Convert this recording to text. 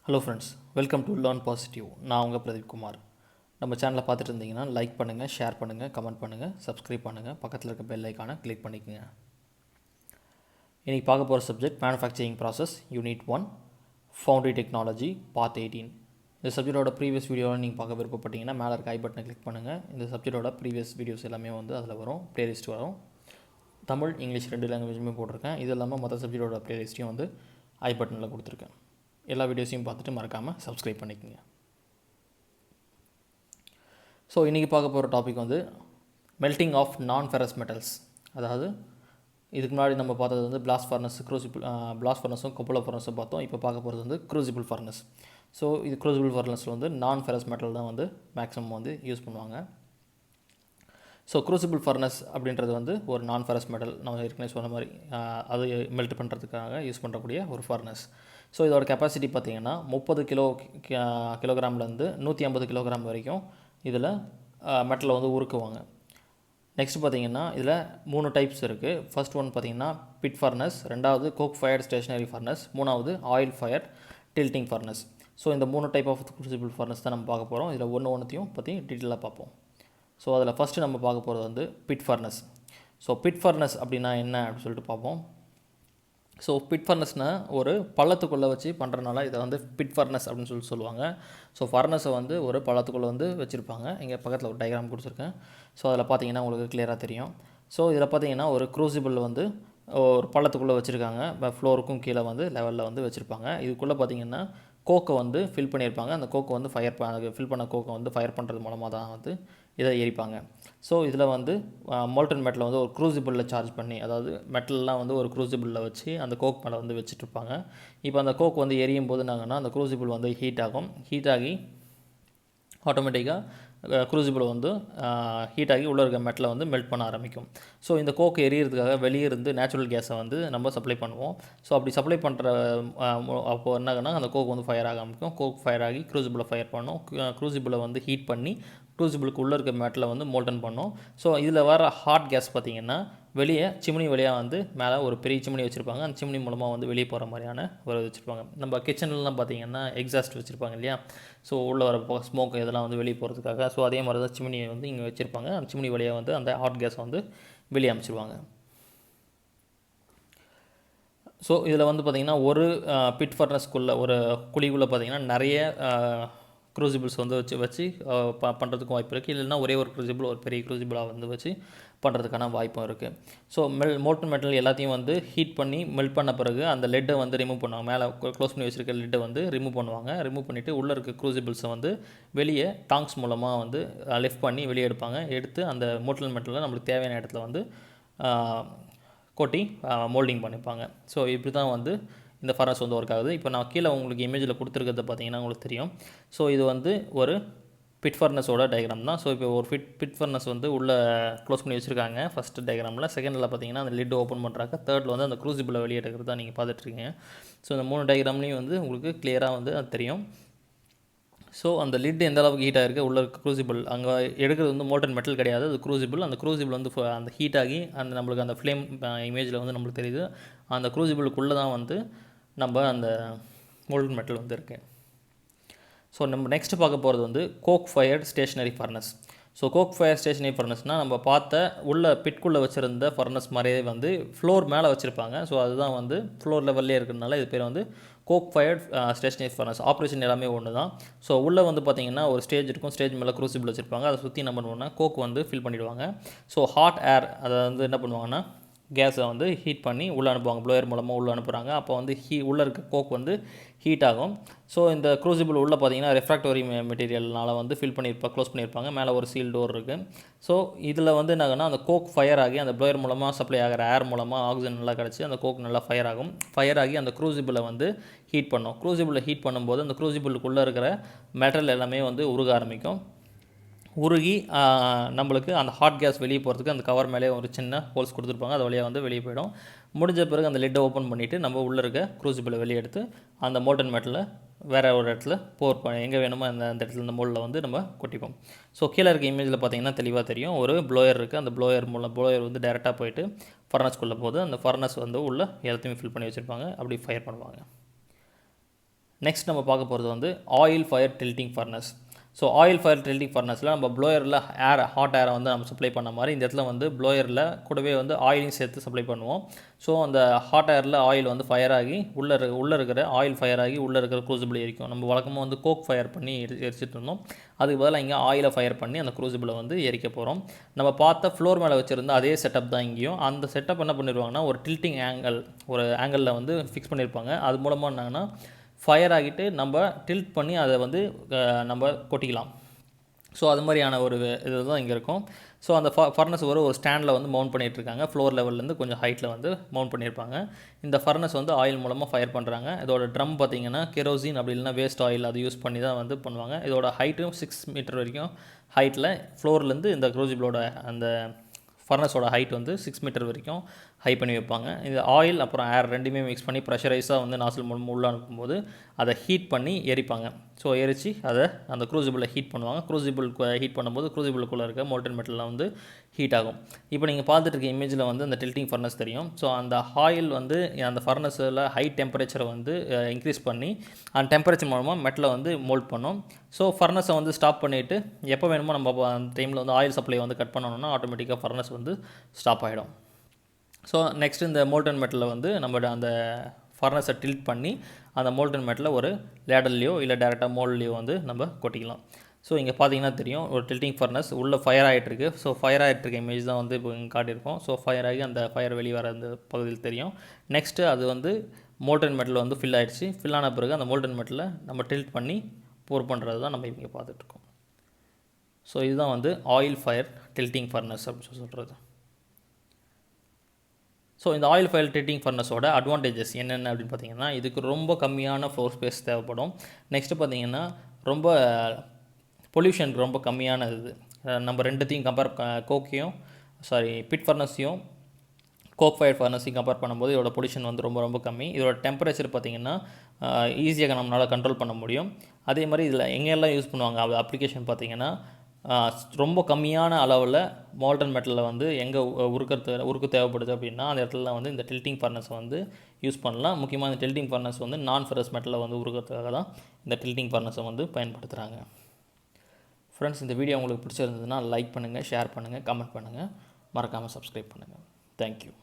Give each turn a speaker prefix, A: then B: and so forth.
A: Hello friends, welcome to learn positive. நான் உங்கள் பிரதீப் குமார். நம்ம சேனலை பார்த்துட்டு இருந்தீங்கன்னா லைக் பண்ணுங்கள், ஷேர் பண்ணுங்கள், கமெண்ட் பண்ணுங்கள், சப்ஸ்கிரைப் பண்ணுங்கள், பக்கத்தில் இருக்க பெல் ஐக்கானை கிளிக் பண்ணிக்கோங்க. இன்றைக்கி பார்க்க போகிற subject manufacturing process unit 1 foundry technology part 18. இந்த சப்ஜெக்டோட ப்ரீவியஸ் வீடியோவில் நீங்கள் பார்க்க விருப்பப்பட்டீங்கன்னா மேலே இருக்க ஐ பட்டனை கிளிக் பண்ணுங்கள். இந்த சப்ஜெக்டோட ப்ரீவியஸ் வீடியோஸ் எல்லாமே அதில் வரும், ப்ளேலிஸ்ட் வரும். தமிழ், இங்கிலீஷ் 2 லாங்குவேஜுமே போட்டிருக்கேன். இது இல்லாமல் மற்ற சப்ஜெக்டோட ப்ளேலிஸ்ட்டையும் ஐ பட்டனில் கொடுத்துருக்கேன். எல்லா வீடியோஸையும் பார்த்துட்டு மறக்காமல் சப்ஸ்கிரைப் பண்ணிக்கோங்க. ஸோ இன்றைக்கி பார்க்க போகிற டாபிக் மெல்ட்டிங் ஆஃப் நான்-ஃபெரஸ் மெட்டல்ஸ். அதாவது இதுக்கு முன்னாடி நம்ம பார்த்தது பிளாஸ்ட் ஃபர்னஸ், பிளாஸ்ட் ஃபர்னஸும் கொப்போலா ஃபர்னஸும் பார்த்தோம். இப்போ பார்க்க போகிறது க்ரூசிபிள் ஃபர்னஸ். ஸோ இது க்ரூசிபிள் ஃபர்னஸில் நான்-ஃபெரஸ் மெட்டல் தான் மேக்ஸிமம் யூஸ் பண்ணுவாங்க. ஸோ க்ரூசிபிள் ஃபர்னஸ் அப்படின்றது ஒரு நான்-ஃபெரஸ் மெட்டல். நம்ம ஏற்கனவே சொன்ன மாதிரி அது மெல்ட் பண்ணுறதுக்காக யூஸ் பண்ணக்கூடிய ஒரு ஃபர்னஸ். ஸோ இதோட கெப்பாசிட்டி பார்த்திங்கன்னா 30 கிலோகிராம்லேருந்து 150 கிலோகிராம் வரைக்கும் இதில் மெட்டலை உருக்குவாங்க. நெக்ஸ்ட் பார்த்திங்கன்னா இதில் 3 டைப்ஸ் இருக்குது. ஃபர்ஸ்ட் ஒன் பார்த்திங்கன்னா பிட் ஃபர்னஸ், ரெண்டாவது கோக் ஃபயர்ட் ஸ்டேஷனரி ஃபர்னஸ், மூணாவது oil fire tilting furnace. So இந்த 3 டைப் ஆஃப் க்ரூசிபிள் ஃபர்னஸ் தான் நம்ம பார்க்க போகிறோம். இதில் ஒன்றுத்தையும் பற்றி டீட்டெயிலாக பார்ப்போம். ஸோ அதில் ஃபஸ்ட்டு நம்ம பார்க்க போகிறது bit furnace. So bit furnace அப்படின்னா என்ன அப்படின்னு சொல்லிட்டு பார்ப்போம். ஸோ பிட் ஃபர்னஸ்னால் ஒரு பள்ளத்துக்குள்ளே வச்சு பண்ணுறதுனால இதை பிட் ஃபர்னஸ் அப்படின்னு சொல்லுவாங்க. ஸோ ஃபர்னஸை ஒரு பள்ளத்துக்குள்ளே வச்சுருப்பாங்க. இங்கே பக்கத்தில் ஒரு டயக்ராம் கொடுத்துருக்கேன். ஸோ அதில் பார்த்தீங்கன்னா உங்களுக்கு கிளியராக தெரியும். ஸோ இதில் பார்த்தீங்கன்னா ஒரு க்ரூசிபிள் ஒரு பள்ளத்துக்குள்ளே வச்சுருக்காங்க. ஃப்ளோருக்கும் கீழே லெவலில் வச்சுருப்பாங்க. இதுக்குள்ளே பார்த்தீங்கன்னா கோக்கை ஃபில் பண்ணியிருப்பாங்க. அந்த கோக்கை ஃபில் பண்ண கோக்கை ஃபயர் பண்ணுறது மூலமாக தான் இதை எரிப்பாங்க. ஸோ இதில் மோல்டன் மெட்டலை ஒரு க்ரூசிபிளில் சார்ஜ் பண்ணி, அதாவது மெட்டல்லாம் ஒரு க்ரூசிபிளில் வச்சு அந்த கோக் மேலே வச்சுட்ருப்பாங்க. இப்போ அந்த கோக் எரியும் போது என்னாங்கன்னா அந்த க்ரூசிபிள் ஹீட் ஆகும். ஹீட் ஆகி ஆட்டோமேட்டிக்காக க்ரூசிபிள் ஹீட் ஆகி உள்ளே இருக்க மெட்டலை மெல்ட் பண்ண ஆரம்பிக்கும். ஸோ இந்த கோக் எரியறதுக்காக வெளியே இருந்து நேச்சுரல் கேஸை நம்ம சப்ளை பண்ணுவோம். ஸோ அப்படி சப்ளை பண்ணுற அப்போது என்னாகன்னா அந்த கோக் ஃபயர் ஆக ஆரம்பிக்கும். கோக் ஃபயர் ஆகி க்ரூசிபிளை ஃபயர் பண்ணும். க்ரூசிபிளை ஹீட் பண்ணி க்ரூசிபிளுக்கு உள்ளே இருக்க மெட்டலை மோல்டன் பண்ணும். ஸோ இதில் வர ஹாட் கேஸ் பார்த்திங்கன்னா வெளியே சிம்னி வழியாக மேலே ஒரு பெரிய சிம்னி வச்சுருப்பாங்க. அந்த சிம்னி மூலமாக வெளியே போகிற மாதிரியான ஒரு வச்சுருப்பாங்க. நம்ம கிச்சன்லாம் பார்த்திங்கன்னா எக்ஸாஸ்ட் வச்சுருப்பாங்க இல்லையா. ஸோ உள்ளே வர ஸ்மோக் இதெல்லாம் வெளியே போகிறதுக்காக. ஸோ அதே மாதிரி தான் சிம்னியை இங்கே வச்சுருப்பாங்க. அந்த சிம்னி வழியாக அந்த ஹாட் கேஸை வெளியே அமைச்சிருவாங்க. ஸோ இதில் பார்த்திங்கன்னா ஒரு பிட் ஃபர்னஸ்க்குள்ளே ஒரு குழிக்குள்ளே பார்த்திங்கன்னா நிறைய க்ரூசிபிள்ஸ் வச்சு பண்ணுறதுக்கும் வாய்ப்பு இருக்குது. இல்லைன்னா ஒரே ஒரு க்ரூசிபிள், ஒரு பெரிய க்ரூசிபிளாக வச்சு பண்ணுறதுக்கான வாய்ப்பும் இருக்குது. ஸோ மோல்டன் மெட்டல் எல்லாத்தையும் ஹீட் பண்ணி மெல்ட் பண்ண பிறகு அந்த லெட்டை ரிமூவ் பண்ணுவாங்க. மேலே க்ளோஸ் பண்ணி வச்சுருக்க லெட்டை ரிமூவ் பண்ணுவாங்க. ரிமூவ் பண்ணிவிட்டு உள்ளே இருக்க க்ரூசிபிள்ஸை வெளியே டாங்ஸ் மூலமாக லிஃப்ட் பண்ணி வெளியே எடுப்பாங்க. எடுத்து அந்த மோல்டன் மெட்டலில் நம்மளுக்கு தேவையான இடத்துல கொட்டி மோல்டிங் பண்ணிப்பாங்க. ஸோ இப்படி தான் இந்த ஃபர்னஸ் ஒர்க் ஆகுது. இப்போ நான் கீழே உங்களுக்கு இமேஜில் கொடுத்துருக்கிறது பார்த்தீங்கன்னா உங்களுக்கு தெரியும். ஸோ இது ஒரு பிட் ஃபர்னஸோட டயக்ராம் தான். ஸோ இப்போ ஒரு பிட் ஃபர்னஸ் உள்ளே க்ளோஸ் பண்ணி வச்சுருக்காங்க ஃபஸ்ட்டு டயக்ராமில். செகண்டில் பார்த்தீங்கன்னா அந்த லிட் ஓப்பன் பண்ணுறாங்க. தேர்டில் அந்த க்ரூசிபிளை வெளியே எடுக்கிறது தான் நீங்கள் பார்த்துட்ருக்கீங்க. ஸோ இந்த 3 டயக்ராம்லேயும் உங்களுக்கு கிளியராக அது தெரியும். ஸோ அந்த லிட் எந்த அளவுக்கு ஹீட் ஆகிருக்கு, உள்ள இருக்க க்ரூசிபிள் அங்கே எடுக்கிறது மோல்டன் மெட்டல் கிடையாது, அது க்ரூசிபிள். அந்த க்ரூசிபிள் அந்த ஹீட் ஆகி அந்த நம்மளுக்கு அந்த ஃப்ளேம் இமேஜில் நம்மளுக்கு தெரியுது. அந்த க்ரூசிபிளுக்குள்ளே தான் நம்ம அந்த மோல்டன் மெட்டல் இருக்குது. ஸோ நம்ம நெக்ஸ்ட் பார்க்க போகிறது coke fired stationary furnace. So coke fire stationary ஃபர்னஸ்னால் நம்ம பார்த்த உள்ள பிட்குள்ளே வச்சுருந்த ஃபர்னஸ் மாதிரியே ஃப்ளோர் மேலே வச்சுருப்பாங்க. ஸோ அதுதான் ஃப்ளோர் லெவல்லே இருக்கிறதுனால இது பேர் coke fired stationary furnace. Operation எல்லாமே ஒன்று தான். ஸோ உள்ளே பார்த்திங்கன்னா ஒரு ஸ்டேஜ் இருக்கும். ஸ்டேஜ் மேலே க்ரூசிபிள் வச்சுருப்பாங்க. அதை சுற்றி என்ன பண்ணுவோம்னா கோக் ஃபில் பண்ணிவிடுவாங்க. ஸோ ஹாட் ஏர் அதை என்ன பண்ணுவாங்கன்னா கேஸை ஹீட் பண்ணி உள்ளே அனுப்புவாங்க. ப்ளோயர் மூலமாக உள்ளே அனுப்புகிறாங்க. அப்போ உள்ளே இருக்க கோக் ஹீட் ஆகும். ஸோ இந்த க்ரூசிபிள் உள்ளே பார்த்தீங்கன்னா ரெஃப்ராக்டரி மெட்டீரியல்னால் ஃபில் பண்ணியிருப்பாங்க, க்ளோஸ் பண்ணியிருப்பாங்க. மேலே ஒரு சீல் டோர் இருக்குது. ஸோ இதில் என்னாகுன்னா அந்த கோக் ஃபயர் ஆகி அந்த ப்ளோயர் மூலமாக சப்ளை ஆகிற ஏர் மூலமாக ஆக்சிஜன் நல்லா கிடச்சி அந்த கோக் நல்லா ஃபயர் ஆகும். ஃபயர் ஆகி அந்த க்ரூசிபிளை ஹீட் பண்ணும். க்ரூசிபிளை ஹீட் பண்ணும்போது அந்த க்ரூசிபிளுக்குள்ளே இருக்கிற மெட்டல் எல்லாமே உருக ஆரம்பிக்கும். உருகி நம்மளுக்கு அந்த ஹாட் கேஸ் வெளியே போகிறதுக்கு அந்த கவர் மேலே ஒரு சின்ன ஹோல்ஸ் கொடுத்துருப்பாங்க. அது வழியாக வெளியே போயிடும். முடிஞ்ச பிறகு அந்த லிட்டை ஓப்பன் பண்ணிவிட்டு நம்ம உள்ளே இருக்க க்ரூசிபிளை வெளியே எடுத்து அந்த மோல்டன் மெட்டலை வேறு ஒரு இடத்துல எங்கே வேணுமோ அந்த இடத்துல இந்த மோல்டில் நம்ம கொட்டிப்போம். ஸோ கீழே இருக்க இமேஜில் பார்த்தீங்கன்னா தெளிவாக தெரியும். ஒரு ப்ளோயர் இருக்குது. அந்த ப்ளோயர் டேரெக்டாக போயிட்டு ஃபர்னஸ்க்குள்ளே போகுது. அந்த ஃபர்னஸ் உள்ளே எல்லாத்தையுமே ஃபில் பண்ணி வச்சுருப்பாங்க. அப்படி ஃபயர் பண்ணுவாங்க. நெக்ஸ்ட் நம்ம பார்க்க போகிறது வந்து oil fire tilting furnace. So oil fire tilting ஃபர்னஸில் நம்ம ப்ளோயரில் ஹாட் ஏரை வந்து நம்ம சப்ளை பண்ண மாதிரி இந்த இடத்துல வந்து ப்ளோயரில் கூடவே வந்து ஆயிலையும் சேர்த்து சப்ளை பண்ணுவோம். ஸோ அந்த ஹாட் ஏரில் ஆயில் வந்து ஃபயர் ஆகி உள்ளே இருக்கிற ஆயில் ஃபயர் ஆகி உள்ளே இருக்கிற க்ரூசிபிள் எரிக்கும். நம்ம வழக்கமாக வந்து கோக் ஃபயர் பண்ணி எரிச்சிட்டு இருந்தோம். அதுக்கு பதிலாக இங்கே ஆயிலை ஃபயர் பண்ணி அந்த க்ரூசிபிளை வந்து எரிக்க போகிறோம். நம்ம பார்த்த ஃப்ளோர் மேலே வச்சுருந்த அதே செட்டப் தான் இங்கேயும். அந்த செட்டப் என்ன பண்ணிடுவாங்கன்னா ஒரு டில்ட்டிங் ஒரு ஆங்கிளில் வந்து ஃபிக்ஸ் பண்ணியிருப்பாங்க. அது மூலமாக என்னங்கன்னா ஃபயர் ஆகிட்டு நம்ம டில்ட் பண்ணி அதை வந்து நம்ம கொட்டிக்கலாம். ஸோ அது மாதிரியான ஒரு இது தான் இங்கே இருக்கும். ஸோ அந்த ஃபர்னஸ் ஒரு ஸ்டாண்டில் வந்து மவுண்ட் பண்ணிகிட்ருக்காங்க. ஃப்ளோர் லெவல்லேருந்து கொஞ்சம் ஹைட்டில் வந்து மவுண்ட் பண்ணியிருப்பாங்க. இந்த ஃபர்னஸ் வந்து ஆயில் மூலமாக ஃபயர் பண்ணுறாங்க. இதோட ட்ரம் பார்த்திங்கன்னா கெரோசின் அப்படி இல்லைனா வேஸ்ட் ஆயில் அது யூஸ் பண்ணி தான் வந்து பண்ணுவாங்க. இதோட ஹைட்டும் 6 மீட்டர் வரைக்கும் ஹைட்டில் ஃப்ளோர்லேருந்து இந்த க்ரூசிபிளோட அந்த ஃபர்னஸோட ஹைட் வந்து 6 மீட்டர் வரைக்கும் ஹை பண்ணி வைப்பாங்க. இது ஆயில் அப்புறம் ஏர் ரெண்டுமே மிக்ஸ் பண்ணி ப்ரெஷரைஸாக வந்து நாசில் மூலமாக உள்ளே அனுப்பும்போது அதை ஹீட் பண்ணி எரிப்பாங்க. ஸோ எரித்து அதை அந்த க்ரூசிபிளில் ஹீட் பண்ணுவாங்க. க்ரூசிபிள் ஹீட் பண்ணும்போது க்ரூசிபிளுக்குள்ளே இருக்க மோல்டன் மெட்டலில் வந்து ஹீட் ஆகும். இப்போ நீங்கள் பார்த்துட்டு இருக்க இமேஜில் வந்து அந்த டில்ட்டிங் ஃபர்னஸ் தெரியும். ஸோ அந்த ஆயில் வந்து அந்த ஃபர்னஸில் ஹை டெம்பரேச்சரை வந்து இன்க்ரீஸ் பண்ணி அந்த டெம்பரேச்சர் மூலமாக மெட்டலை வந்து மோல்ட் பண்ணும். ஸோ ஃபர்னஸை வந்து ஸ்டாப் பண்ணிவிட்டு எப்போ வேணுமோ நம்ம அந்த டைமில் வந்து ஆயில் சப்ளை வந்து கட் பண்ணணும்னா ஆட்டோமேட்டிக்காக ஃபர்னஸ் வந்து ஸ்டாப் ஆகிடும். ஸோ நெக்ஸ்ட் இந்த மோல்டன் மெட்டலில் வந்து நம்ம அந்த ஃபர்னஸை டில்ட் பண்ணி அந்த மோல்டன் மெட்டலில் ஒரு லேடல்லையோ இல்லை டேரெக்டாக மோல்ட்லேயோ வந்து நம்ம கொட்டிக்கலாம். ஸோ இங்கே பார்த்தீங்கன்னா தெரியும் ஒரு டில்ட்டிங் ஃபர்னஸ் உள்ளே ஃபயர் ஆகிட்டுருக்கு. ஸோ ஃபயர் ஆகிட்டுருக்க இமேஜ் தான் வந்து இப்போ இங்கே காட்டியிருக்கோம். ஸோ ஃபயர் ஆகி அந்த ஃபயர் வெளியே வர அந்த பகுதியில் தெரியும். நெக்ஸ்ட்டு அது வந்து மோல்டன் மெட்டல் வந்து ஃபில் ஆகிடுச்சு. ஃபில் ஆன பிறகு அந்த மோல்டன் மெட்டலை நம்ம டில்ட் பண்ணி போர் பண்ணுறது தான் நம்ம இங்கே பார்த்துட்ருக்கோம். ஸோ இதுதான் வந்து ஆயில் ஃபயர் டில்ட்டிங் ஃபர்னஸ் அப்படின்னு சொல்கிறது. ஸோ இந்த ஆயில் ஃபயர் டில்ட்டிங் ஃபர்னஸோட அட்வான்டேஜஸ் என்னென்ன அப்படின்னு பார்த்தீங்கன்னா இதுக்கு ரொம்ப கம்மியான ஃப்ளோர் ஸ்பேஸ் தேவைப்படும். நெக்ஸ்ட்டு பார்த்தீங்கன்னா ரொம்ப பொல்யூஷன் ரொம்ப கம்மியான இது. நம்ம ரெண்டுத்தையும் பிட் ஃபர்னஸையும் கோக் ஃபயர் ஃபர்னஸையும் கம்பேர் பண்ணும்போது இதோட பொல்யூஷன் வந்து ரொம்ப ரொம்ப கம்மி. இதோட டெம்பரேச்சர் பார்த்திங்கன்னா ஈஸியாக நம்மளால் கண்ட்ரோல் பண்ண முடியும். அதே மாதிரி இதில் எங்கெல்லாம் யூஸ் பண்ணுவாங்க அப்ளிகேஷன் பார்த்திங்கன்னா ரொம்ப கம்மியான அளவில் மோல்டன் மெட்டலில் வந்து எங்கே உருக்கு தேவைப்படுது அப்படின்னா அந்த இடத்துல வந்து இந்த டில்ட்டிங் ஃபர்னஸை வந்து யூஸ் பண்ணலாம். முக்கியமாக இந்த டில்ட்டிங் ஃபர்னஸ் வந்து நான்-ஃபெரஸ் மெட்டலில் வந்து உருக்கிறதுக்காக தான் இந்த டில்ட்டிங் ஃபர்னஸை வந்து பயன்படுத்துகிறாங்க. ஃப்ரெண்ட்ஸ், இந்த வீடியோ உங்களுக்கு பிடிச்சிருந்ததுன்னா லைக் பண்ணுங்கள், ஷேர் பண்ணுங்கள், கமெண்ட் பண்ணுங்கள், மறக்காமல் சப்ஸ்கிரைப் பண்ணுங்கள். தேங்க்யூ.